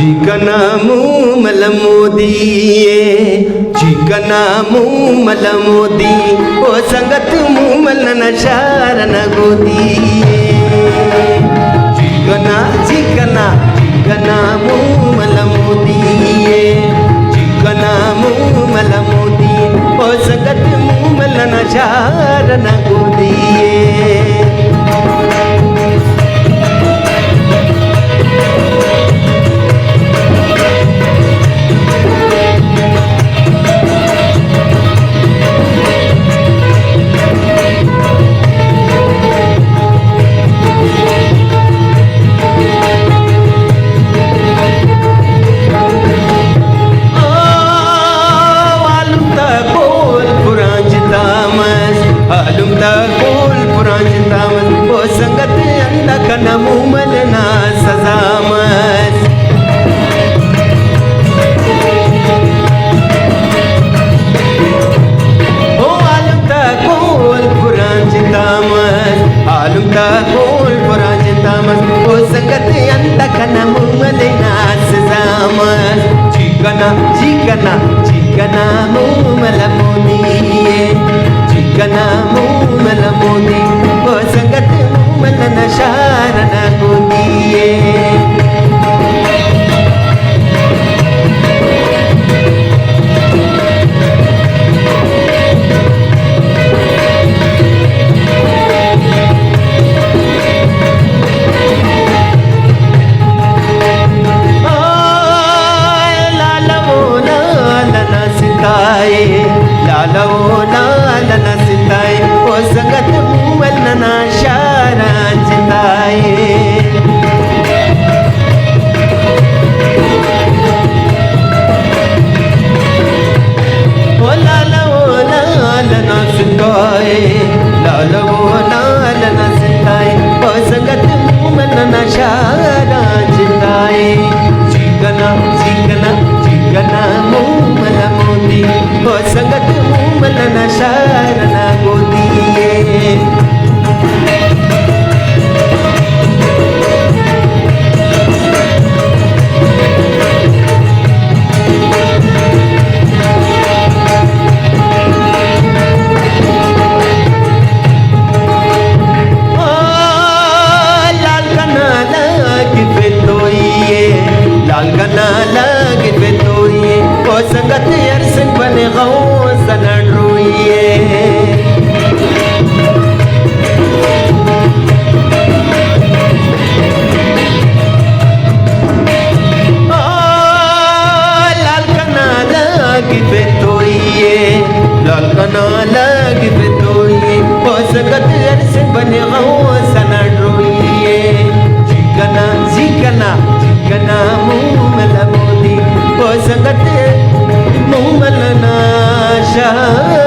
chicken मूमल मोदीये चिकन मूमल मोदी ओ संगत मूमल नशारन गोदीये चिकन चिकन चिकन मूमल मोदीये चिकन मूमल मोदी ओ संगत मूमल नशारन गोदीये गोल पुरांची तामस ओ संगत अंधकन मूमल ना सजामस ओ आलम ता गोल पुरांची तामस आलम ता गोल पुरांची तामस ओ संगत अंधकन मूमल ना सजामस चिकना चिकना चिकना मूमल मोदीये चिकन मूमल मोदी ओ संगत मूमल नशारन गोदीये लालवो लालन सिताए ओ संगत मूमल नशारा चिताए ओ लालवो लालन सिताए लालवो लालन सिताए ओ संगत मूमल नशारा चिताए चिकना चिकना चिकना मूमल मोदी ओ संगत मूमल नशारन गोदीये लाल कना लगी बेतोइये लाल कना लगी बेतोइये ओ संगत यरसन बने गौसन रोइये लाल कना लगी बेतोइये लाल कना लगी बेतोइये ओ संगत यरसन बने गौसन रोइये चिकना चिकना चिकना मूमल मोदी ओ संगत मूमल नशारन